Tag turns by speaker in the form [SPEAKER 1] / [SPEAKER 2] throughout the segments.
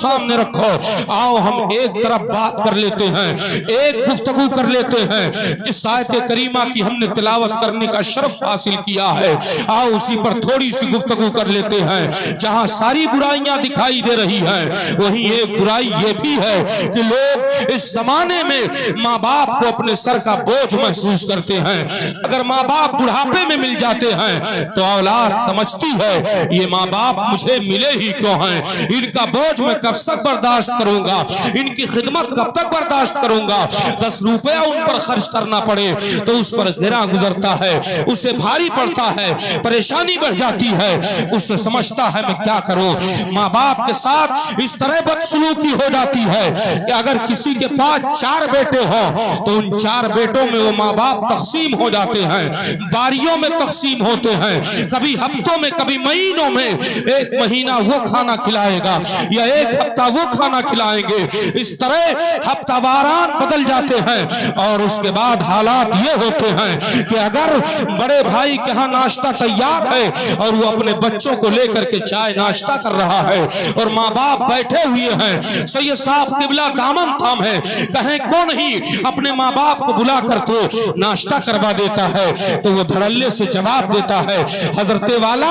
[SPEAKER 1] सामने रखो, आओ हम एक तरफ बात कर लेते हैं, एक गुफ्तगू कर लेते हैं। जिस आयत करीमा की हमने तिलावत करने का शर्फ हासिल किया है, आओ उसी पर थोड़ी सी गुफ्तगू कर लेते हैं। जहां सारी बुराइयां दिखाई दे रही हैं, वहीं एक बुराई ये भी है कि लोग इस जमाने में माँ बाप को अपने सर का बोझ महसूस करते हैं। अगर माँ बाप बुढ़ापे में मिल जाते हैं तो औलाद समझती है ये माँ बाप मुझे मिले ही क्यों हैं, इनका बोझ मैं कब तक बर्दाश्त करूंगा, इनकी खिदमत कब तक बर्दाश्त करूंगा। 10 रुपया उन पर खर्च करना पड़े तो उस पर गिरा गुजरता है, उसे भारी पड़ता है, परेशानी बढ़ जाती है, उससे समझता है मैं क्या करूं। माँ बाप के साथ इस तरह बदसलूकी हो जाती है कि अगर किसी के पास 4 बेटे हो तो उन 4 बेटों में वो माँ बाप तकसीम हो जाते हैं, बारियों में तकसीम होते हैं, कभी हफ्तों में, कभी महीनों में। एक महीना वो खाना खिलाएगा या एक हफ्ता वो खाना खिलाएंगे, इस तरह हफ्तावारान बदल जाते हैं। और उसके बाद हालात ये होते हैं कि अगर बड़े भाई के यहाँ नाश्ता तैयार है और वो अपने बच्चों को लेकर के चाय नाश्ता कर रहा है और माँ बाप बैठे हुए हैं, सैयद साहब किबला दामन थाम है, कहें कौन ही अपने माँ बाप को बुला कर तो नाश्ता करवा देता है, तो वो धड़ल्ले से जवाब देता है हजरते वाला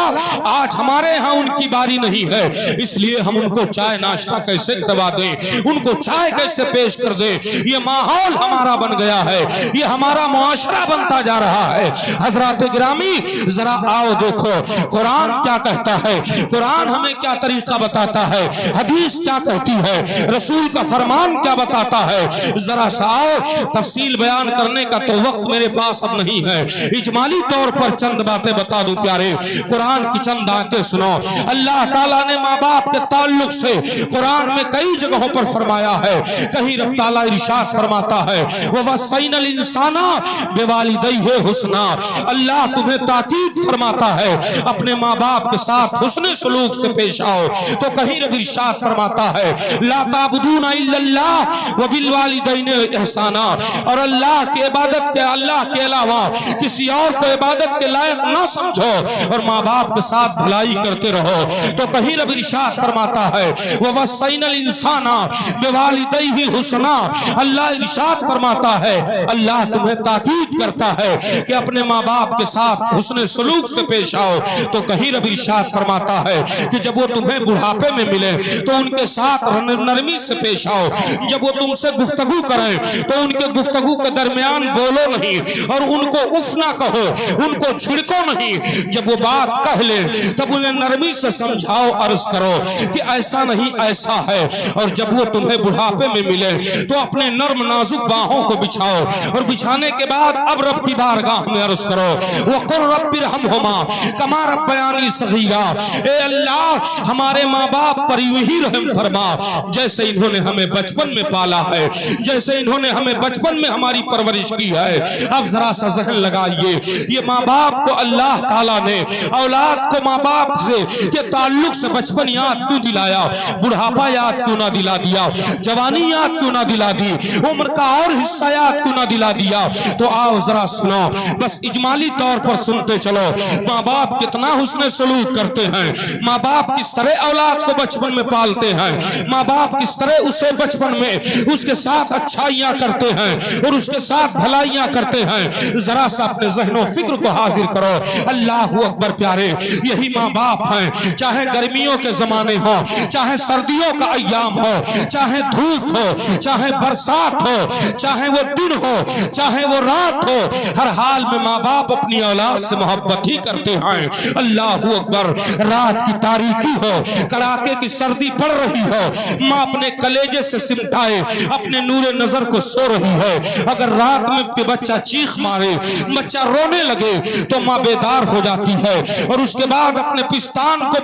[SPEAKER 1] आज हमारे यहाँ उनकी बारी नहीं है, इसलिए हम उनको चाय नाश्ता कैसे करवा दें, उनको चाय कैसे पेश कर दें। ये माहौल हमारा बन गया है, ये हमारा मुआशरा बनता जा रहा है। हजरात गिरामी जरा आओ देखो कुरान क्या कहता है, कुरान हमें क्या तरीका बताता है, हदीस क्या कहती है, रसूल का फरमान क्या बताता है। जरा सा आओ, तफसील बयान करने का तो वक्त मेरे पास अब नहीं है, इजमाली तौर पर चंद बातें बता दूं प्यारे। कुरान की चंद आयतें सुनो। अल्लाह ताला ने माँ बाप के ताल्लुक से कुरान में कई जगहों पर फरमाया है। कहीं रब ताला इरशाद फरमाता है ववस्सैनल इंसाना बिवालिदैहि हुस्ना, अल्लाह तुम्हें ताकीद फरमाता है अपने माँ बाप के साथ हुस्न सलूक से पेश आओ। तो कहीं रब इरशाद फरमाता है ला ताबुदूना इल्लल्लाह व बिल वालिदैनि इहसाना, और अल्लाह की इबादत के, अल्लाह के अलावा किसी और को इबादत के लायक ना समझो और माँ बाप के साथ भलाई करते रहो। तो कहीं रब इरशाद फरमाता है ववस्सैनल इंसाना बिवालिदैहि हुस्ना, अल्लाह इरशाद फरमाता है, अल्लाह तुम्हें ताकीद करता है कि अपने माँ बाप के साथ हुस्न सलूक से पेश आओ। तो कहीं रब इरशाद फरमाता है कि जब वो तुम्हें बुढ़ापे में मिले तो उनके साथ नरमी से पेश आओ, जब वो तुमसे गुफ्तगू करें तो उनके गुफ्तगू के दरमियान बोलो नहीं और उनको उफ ना कहो, उनको छिड़को नहीं, जब वो बात कह ले तब उन्हें नरमी से समझाओ, अर्ज करो कि ऐसा नहीं ऐसा है। और जब वो तुम्हें बुढ़ापे में मिले तो अपने नर्म नाजुक बाहों को बिछाओ और बिछाने के बाद अब रब की बारगाह में अर्ज करो वक़ुल रब्बिरहमहुमा कमा रब्बयानी सगीरा, ए अल्लाह हमारे माँ बाप पर यूं ही रहम फरमा जैसे इन्होंने हमें बचपन में पाला है, जैसे इन्होंने हमें बचपन में हमारी परवरिश की है। अब जरा सा ज़हन लगाइए, ये माँ बाप को अल्लाह ताला ने औलाद को माँ बाप से के ताल्लुक से बचपन याद क्यों दिलाया, बुढ़ापा याद क्यों ना दिला दिया, जवानी याद क्यों ना दिला दी, उम्र का और हिस्सा याद क्यों ना दिला दिया। तो आओ जरा सुनो, बस इजमाली तौर पर सुनते चलो। माँ बाप कितना हुस्न सलूक करते हैं, माँ बाप किस तरह औलाद को बचपन में पालते हैं, माँ बाप किस तरह उसे बचपन में उसके साथ अच्छाइयाँ करते हैं और उसके साथ भलाइयाँ करते हैं। जरा सा अपने ज़हनो फिक्र को हाजिर करो। अल्लाह अकबर प्यारे, यही माँ बाप हैं, चाहे गर्मियों के जमाने हो, चाहे सर्दियों का अय्याम हो, चाहे धूप हो, चाहे बरसात हो, चाहे वो दिन हो, चाहे वो रात हो, हर हाल में माँ बाप अपनी औलाद से मोहब्बत ही करते हैं। अल्लाह अकबर, रात की तारीकी हो, कड़ाके की सर्दी पड़ रही हो, माँ अपने कलेजे से सिमटाए अपने नूरे नजर को सो रही है। अगर रात में बच्चा चीख मारे, बच्चा रोने लगे तो माँ बेदार हो जाती है और उसके बाद अपने पिस्तान को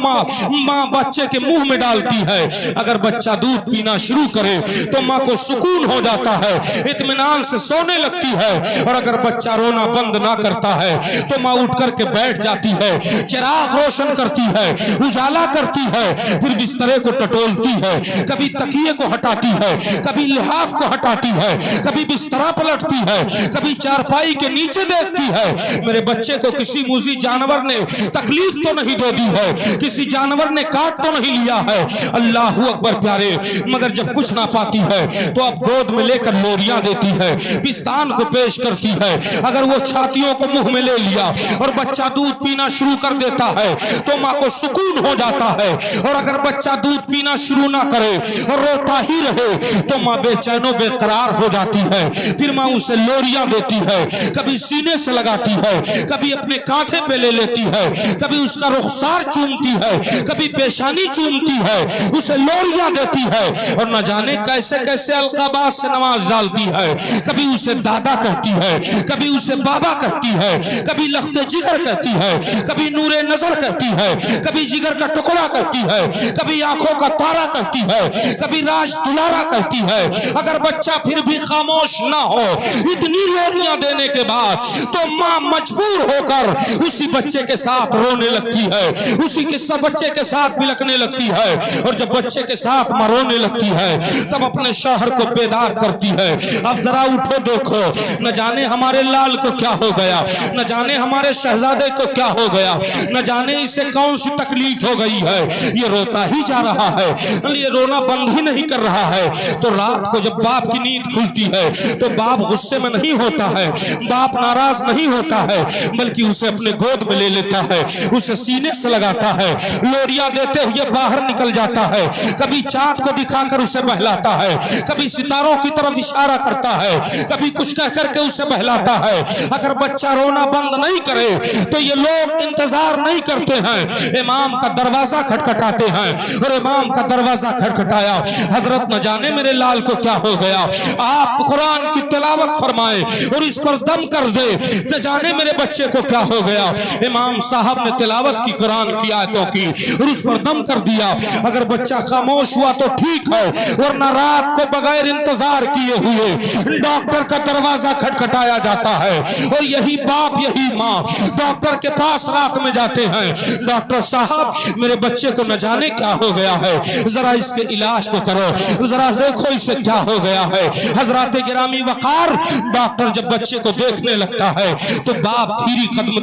[SPEAKER 1] माँ बच्चे के मुंह में डालती है। अगर बच्चा दूध पीना शुरू करे तो माँ को सुकून हो जाता है, इत्मीनान से सोने लगती है। और अगर बच्चा रोना बंद ना करता है तो माँ उठ करके बैठ जाती है, चिराग रोशन करती है, उजाला करती है, फिर बिस्तरे को टटोलती है, कभी तकिए को हटाती है, कभी लिहाफ को हटाती है, कभी बिस्तरा पलटती है, कभी चारपाई के नीचे देखती है। मेरे बच्चे को किसी मूजी जानवर ने तकलीफ तो नहीं दे दी है, किसी जानवर ने काट तो नहीं लिया है। अल्लाह अल्लाह अकबर प्यारे। मगर जब कुछ ना पाती है तो अब गोद में लेकर लोरियां देती है, पिस्तान को पेश करती है। अगर वो छातियों को मुंह में ले लिया और बच्चा दूध पीना शुरू कर देता है तो माँ को सुकून हो जाता है, और अगर बच्चा दूध पीना शुरू ना करे और रोता ही रहे तो माँ बेचैनो बेकरार हो जाती है। फिर माँ उसे लोरियां देती है, कभी सीने से लगाती है, कभी अपने कांधे पे ले लेती है, कभी उसका रुखसार चूमती है, कभी पेशानी चूमती है, उसे लोरियां देती है, और न जाने कैसे कैसे अलकाबात से नवाज डालती है। कभी उसे दादा कहती है, कभी उसे बाबा कहती है, कभी लख्ते जिगर कहती है, कभी नूरे नजर कहती है, कभी जिगर का टुकड़ा कहती है, कभी आंखों का तारा कहती है, कभी राज दुलारा कहती है। अगर बच्चा फिर भी खामोश ना हो इतनी लोरियां देने के बाद तो माँ मजबूर होकर उसी बच्चे के साथ रोने लगती है, उसी के सब बच्चे के साथ बिलकने लगती है, और जब बच्चे के साथ माँ रोने लगती है तब अपने शौहर को बेदार करती है। अब जरा उठो देखो, न जाने हमारे लाल को क्या हो गया, न जाने हमारे शहजादे को क्या हो गया, न जाने इसे कौन सी तकलीफ हो गई है, ये रोता ही जा रहा है, ये रोना बंद ही नहीं कर रहा है। तो रात को जब बाप की नींद खुलती है तो बाप गुस्से में नहीं होता है, बाप नाराज नहीं होता है, बल्कि उसे अपने गोद में ले लेता है, उसे सीने से लगाता है, लोरियां देते हुए बाहर निकल जाता है, कभी चाँद को दिखाकर उसे बहलाता है, कभी सितारों की तरफ इशारा करता है, कभी कुछ कह करके उसे बहलाता है। अगर बच्चा रोना बंद नहीं करे तो ये लोग इंतजार नहीं करते हैं, इमाम का दरवाजा खटखटाते हैं, और इमाम का दरवाजा खटखटाया, हजरत न जाने मेरे लाल को क्या हो गया, आप कुरान की तिलावत फरमाए और इस पर दम कर दे, न जाने मेरे बच्चे को क्या हो गया। इमाम साहब ने तिलावत की कुरान की आयतों की और उस पर दम कर दिया। अगर बच्चा खामोश हुआ तो ठीक है, वरना रात को बगैर इंतजार किए हुए डॉक्टर का दरवाजा खटखटाया जाता है, और यही बाप यही माँ डॉक्टर के पास रात में जाते हैं, डॉक्टर साहब मेरे बच्चे को न जाने क्या हो गया है, जरा इसके इलाज को करो, जरा देखो इसे क्या हो गया है। हजरात गिरामी वकार, डॉक्टर जब बच्चे को देखने लगता है तो बाप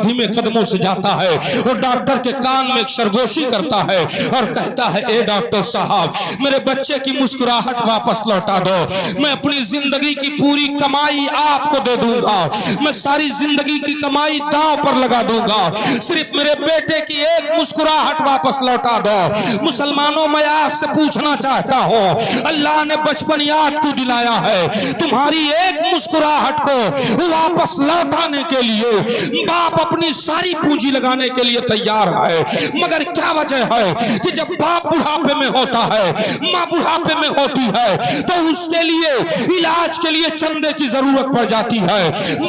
[SPEAKER 1] धीमे कदमों से जाता है और डॉक्टर के कान में एक सरगोशी करता है और कहता है, ए डॉक्टर साहब मेरे बच्चे की मुस्कुराहट वापस लौटा दो, मैं अपनी जिंदगी की पूरी कमाई आपको दे दूंगा, मैं सारी जिंदगी की कमाई दांव पर लगा दूंगा, सिर्फ मेरे बेटे की एक मुस्कुराहट वापस लौटा दो। मुसलमानों मैं आपसे पूछना चाहता हूँ, अल्लाह ने बचपन याद क्यों दिलाया है? तुम्हारी एक मुस्कुराहट को वापस लौटाने के लिए बाप अपनी सारी पूंजी लगाने के लिए तैयार है, मगर क्या वजह है कि जब बाप बुढ़ापे में होता है, माँ बुढ़ापे में होती है, तो उसके लिए इलाज के लिए चंदे की जरूरत पड़ जाती है,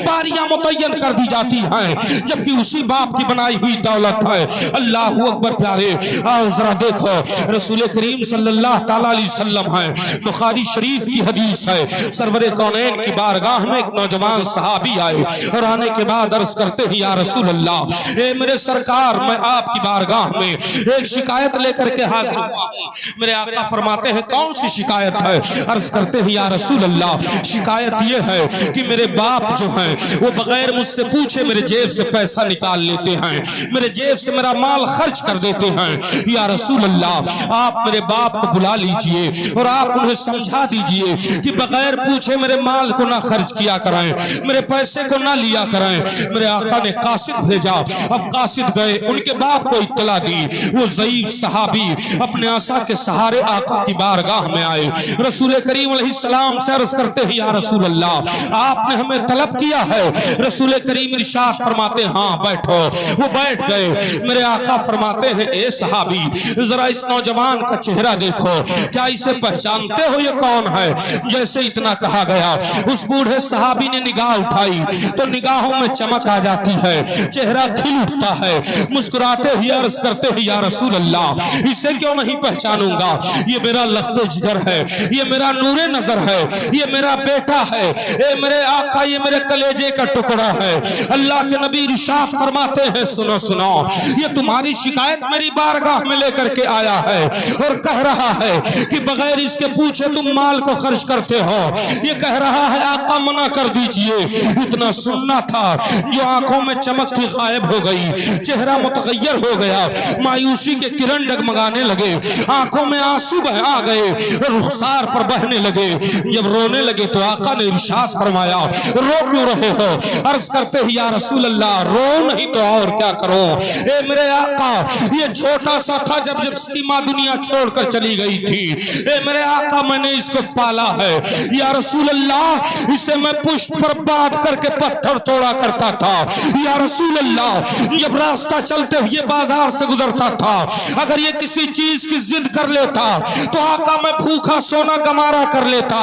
[SPEAKER 1] बारियां मुतय्यन कर दी जाती हैं, जबकि उसी बाप की बनाई हुई दौलत है। अल्लाह अकबर प्यारे, आओ जरा देखो रसूल करीम सल्लल्लाहु ताला अलैहि वसल्लम है, बुखारी शरीफ की हदीस है, सरवरे कौनैन की बारगाह में एक नौजवान सहाबी आए और आने के बाद अर्ज करते हैं, या रसूल अल्लाह, ए मेरे सरकार मैं आपकी बारगाह में एक शिकायत लेकर के हाजिर हुआ हूं। मेरे आका फरमाते हैं, कौन सी शिकायत है? अर्ज करते हैं, या रसूल अल्लाह, शिकायत ये है कि मेरे बाप जो हैं वो बगैर मुझसे पूछे मेरे जेब से पैसा निकाल लेते हैं, मेरे जेब से मेरा माल खर्च कर देते हैं। या रसूल अल्लाह, आप मेरे बाप को बुला लीजिए और आप उन्हें समझा दीजिए कि बगैर पूछे मेरे माल को ना खर्च किया कराएं, मेरे पैसे को ना लिया कराएं। मेरे आका ने कासिद भेजा, अब कासिद गए, उनके बाप को इत्तला दी, वो ज़ईफ सहाबी अपने आसा के सहारे आका की बारगाह में आए, रसूल करीम अलैहिस्सलाम से अर्ज करते हैं, या रसूल अल्लाह आपने हमें तलब किया है। रसूल करीम इरशाद फरमाते हैं, हाँ बैठो। वो बैठ गए। मेरे आका फरमाते हैं, ए सहाबी जरा इस नौजवान का चेहरा देखो, क्या इसे पहचानते हो, ये कौन है? जैसे इतना कहा गया, उस बूढ़े सहाबी ने निगाह उठाई तो निगाहों में चमक आ जाती है, चेहरा खिल उठता है, मुस्कुराते हुए अर्ज करते हैं, या रसूल अल्लाह इसे क्यों नहीं पहचानूंगा, ये मेरा लख्ते जिगर है, ये मेरा नूरे नजर है, ये मेरा बेटा है, ए मेरे आका ये मेरे कलेजे का टुकड़ा है। अल्लाह के नबी इरशाद फरमाते हैं, सुनो सुनो, ये तुम्हारी शिकायत मेरी बारगाह में लेकर के आया है और कह रहा है कि बगैर इसके पूछे तुम माल को खर्च करते हो, ये कह रहा है आका मना कर दीजिए। इतना सुनना था, जो आंखों में चमक थी गायब हो गई, चेहरा मुतगय्यर हो गया, मायूसी के किरण डगमगाने लगे, आंखों में आंसू आ गए, रुखसार पर बहने लगे। जब रोने लगे तो आका ने इरशाद फरमाया, रो क्यों रहे हो? अर्ज करते ही या रसूल अल्लाह, रो नहीं तो और क्या करो। ए मेरे आका, ये छोटा सा था जब इसकी माँ दुनिया छोड़कर चली गई थी। ए मेरे आका, मैंने इसको पाला है। या रसूल अल्लाह, इसे मैं पुष्ट पर बांध करके पत्थर तोड़ा करता था। या रसूल अल्लाह, जब रास्ता चलते हुए बाजार से गुजरता था, अगर ये किसी चीज की जिद कर लेता तो आका मैं भूखा सोना गवारा कर लेता,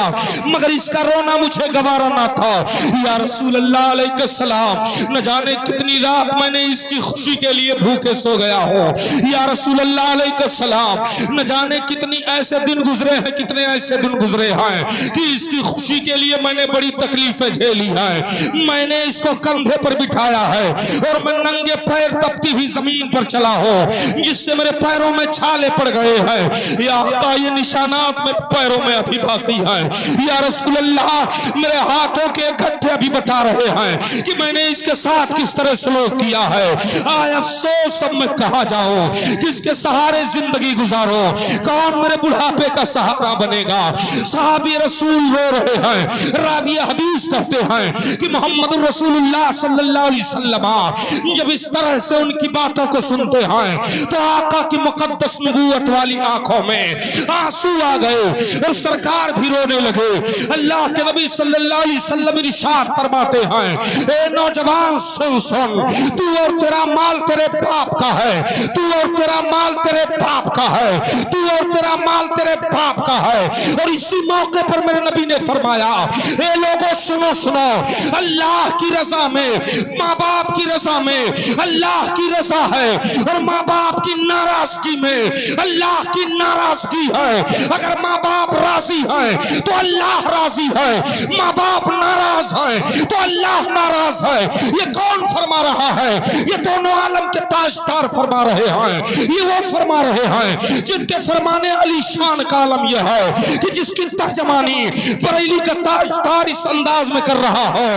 [SPEAKER 1] मगर इसका रोना मुझे गवारा ना था। या रसूल अल्लाह अलैहिस्सलाम, न जाने कितनी रात मैंने इसकी खुशी के लिए भूखे सो गया हूँ। या रसूल अल्लाह अलैहिस्सलाम, न जाने कितनी ऐसे दिन गुजरे हैं, कितने ऐसे दिन गुजरे हैं कि इसकी खुशी के लिए मैंने बड़ी तकलीफें झेली हैं। मैंने इसको कंधे पर बिठाया है और मैं नंगे पैर तपती हुई जमीन पर चला हूँ, जिससे मेरे पैरों में छाले पड़ गए हैं। या आका, ये निशानात मेरे पैरों में अभी बाकी हैं। या रसूल अल्लाह, मेरे हाथों के गट्ठे अभी बता रहे हैं कि मैंने इसके साथ किस तरह सलूक किया है। आय अफसोस, सब मैं कहाँ जाऊं, किसके सहारे जिंदगी गुजारूं, कौन मेरे बुढ़ापे का सहारा बनेगा। सहाबी रसूल रो रहे हैं। रावी हदीस कहते हैं कि मोहम्मद रसूलुल्लाह सल्लल्लाहु अलैहि वसल्लम जब इस तरह से उनकी बातों को सुनते हैं तो आका की मुकद्दस नबूवत वाली आंखों में आंसू आ गए और सरकार भी रोने लगे। अल्लाह के नबी सल्लल्लाहु अलैहि वसल्लम इरशाद फरमाते हैं, ए नौजवान सुन सुन, तू और तेरा माल तेरे बाप का है, तू और तेरा माल तेरे बाप का है, तू और तेरा माल तेरे बाप का है। और इसी मौके पर मेरे नबी ने फरमाया, ए लोगों सुनो सुनो, अल्लाह की रजा में, माँ बाप की रजा में अल्लाह की रजा है और माँ बाप की नाराजगी में अल्लाह की नाराजगी है। अगर माँ बाप राजी है तो अल्लाह राजी है, माँ बाप नाराज है तो अल्लाह नाराज है। ये कौन फरमा रहा है? ये दोनों आलम के ताजदार फरमा रहे हैं। ये वो फरमा रहे हैं जिनके फरमाने अली शान का आलम यह है कि जिसकी तर्जमानी बरेली का ताजदार इस अंदाज में कर रहा हो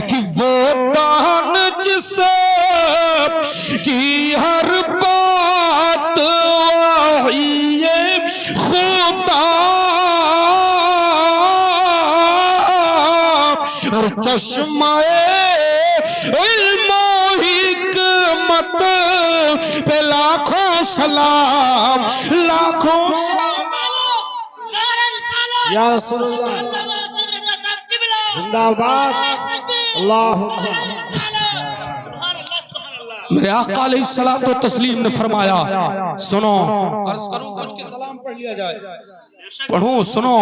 [SPEAKER 1] कि वो दान जिसे की हर बात ये खुदा और चश्माए इल्मो हिकमत पे लाखों सलाम, लाखों
[SPEAKER 2] या रसूलुल्लाह जिंदाबाद, अल्लाहु अकबर।
[SPEAKER 1] मेरे आका अलैहिस्सलातु तस्लीम ने फरमाया, सुनो, अर्ज करूं कुछ के सलाम पढ़ लिया जाए, पढ़ो सुनो।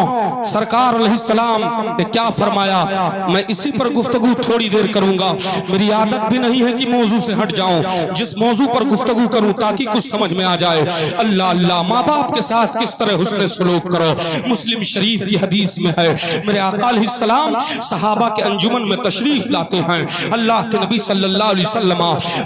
[SPEAKER 1] सरकार अलैहिस्सलाम ने क्या फरमाया, मैं इसी पर गुफ्तगू थोड़ी देर करूंगा। मेरी आदत भी नहीं है कि मौजू से हट जाऊं, जिस मौजू पर गुफ्तगू करूं ताकि कुछ समझ में आ जाए। अल्लाह अल्लाह, माँ बाप के साथ किस तरह हुस्न सलूक करो। मुस्लिम शरीफ की हदीस में है, मेरे आका अलैहिस्सलाम सहाबा के अंजुमन में तशरीफ लाते हैं। अल्लाह के नबी सल्लल्लाहु अलैहि वसल्लम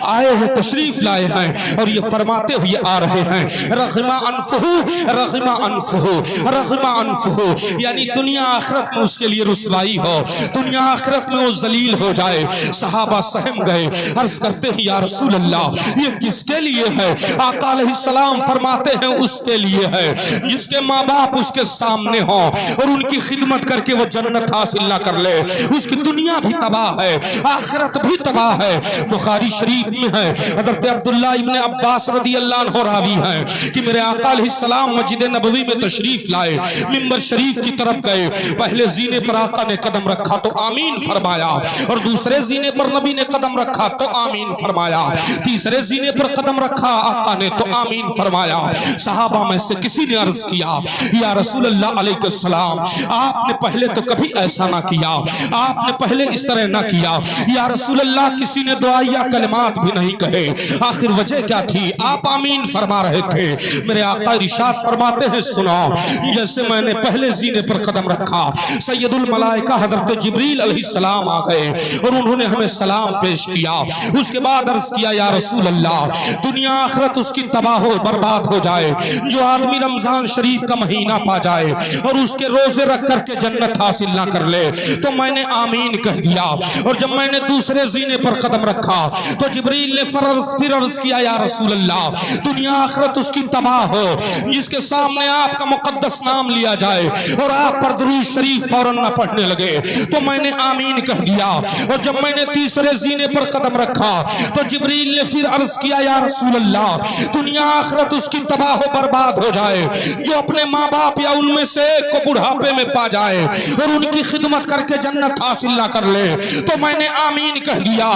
[SPEAKER 1] आए हैं, तशरीफ लाए हैं और ये फरमाते हुए आ रहे हैं, रग़िमा अनफुहु, रग़िमा अनफुहु, रग़िमा अनफुहु, यानी दुनिया आखिरत में उसके लिए रुसवाई हो, दुनिया आखिरत में वो जलील हो जाए। सहाबा सहम गए, अर्ज करते हैं या रसूल अल्लाह, ये किसके लिए है? आका अलैहिस्सलाम फरमाते हैं, उसके लिए है जिसके माँ बाप उसके सामने हो और उनकी खिदमत करके वो जन्नत हासिल ना कर ले। उसकी दुनिया भी तबाह है, आखिरत भी तबाह है। बुखारी शरीफ में है, हज़रत अब्दुल्लाह इब्न अब्बास रज़ियल्लाहु अन्हु रावी हैं कि मेरे आका अलैहिस्सलाम मस्जिद नबवी में तशरीफ लाए, मिंबर शरीफ की तरफ गए। पहले जीने पर आका ने कदम रखा तो आमीन फरमाया, और दूसरे जीने पर नबी ने कदम रखा तो आमीन फरमाया, तीसरे जीने पर कदम रखा आका ने तो आमीन फरमाया। सहाबा में से किसी ने अर्ज किया, या रसूल अल्लाह अलैहिस्सलाम, आपने पहले तो कभी ऐसा ना किया, आपने पहले इस तरह ना किया। या रसूल अल्लाह, किसी ने दुआ या कलिमात भी नहीं कहे, आखिर वजह क्या थी? आप आमीन फरमा रहे थे। मेरे आका इरशाद फरमाते हैं, सुनो, जैसे मैंने पहले जीने पर कदम रखा, सैयदुल मलाइका हजरत जिब्रील अलैहिस्सलाम आ गए और उन्होंने हमें सलाम पेश किया। उसके बाद अर्ज किया, या रसूल अल्लाह, दुनिया आखिरत उसकी तबाह हो बर्बाद हो जाए जो आदमी रमजान शरीफ का महीना पा जाए और उसके रोजे रख करके जन्नत हासिल ना कर ले। तो मैंने आमीन कह दिया। और जब मैंने दूसरे जीने पर कदम रखा तो जिब्रील ने फिर अर्ज किया, या रसूल अल्लाह, दुनिया आखिरत उसकी तबाह हो जिसके सामने आपका मुकद्दस नाम लिया जाए और आप पर दुरूद शरीफ फौरन न पढ़ने लगे। तो मैंने आमीन कह दिया। और जब मैंने तीसरे जीने पर कदम रखा तो जिब्रील ने फिर अर्ज किया, या रसूल अल्लाह, दुनिया आखिरत उसकी तबाह हो बर्बाद हो जाए जो अपने माँ बाप या उनमें से एक को बुढ़ापे में पा जाए और उनकी खिदमत करके जन्नत हासिल ना कर ले। तो मैंने आमीन कह दिया।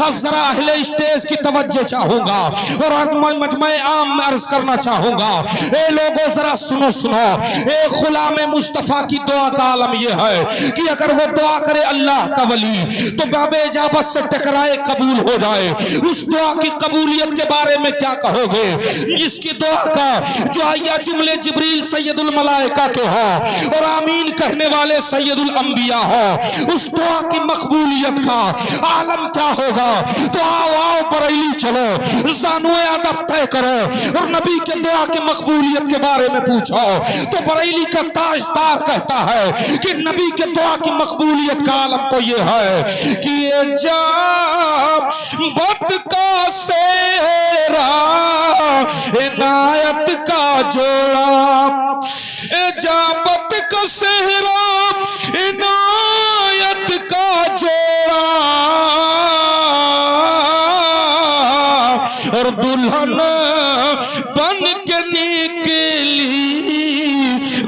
[SPEAKER 1] अब जरा अहले स्टेज की तवज्जो चाहूंगा और मजमे आम में अर्ज करना चाहूंगा, ए लोगों जरा सुनो सुनो, ए गुलाम मुस्तफा की दुआ का आलम यह है कि अगर वो दुआ करे अल्लाह का वली तो बाबे इजाबत से टकराए कबूल हो जाए। उस दुआ की कबूलियत के बारे में क्या कहोगे जिसकी दुआ का जो आया जुमले जिब्रील सैयदुल मलाइका के हो और आमीन कहने वाले सैयदुल अंबिया हो, उस दुआ की मकबूलियत का आलम क्या होगा। तो आओ आओ बरेली चलो, ज़ानुए अदब तय करो और नबी के दुआ की मकबूलियत के बारे में पूछो। तो बरेली का ताजदार कहता है कि नबी के दुआ की मकबूलियत का आलम तो ये है कि ये जाबत का सेहरा इनायत का जोड़ा, ए जाबत का सेहरा इनायत का जोड़ा और दुल्हन बन के निकली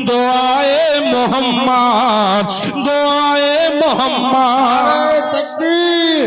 [SPEAKER 1] दुआए मोहम्मद, दुआए मोहम्मद।
[SPEAKER 2] तकबीर।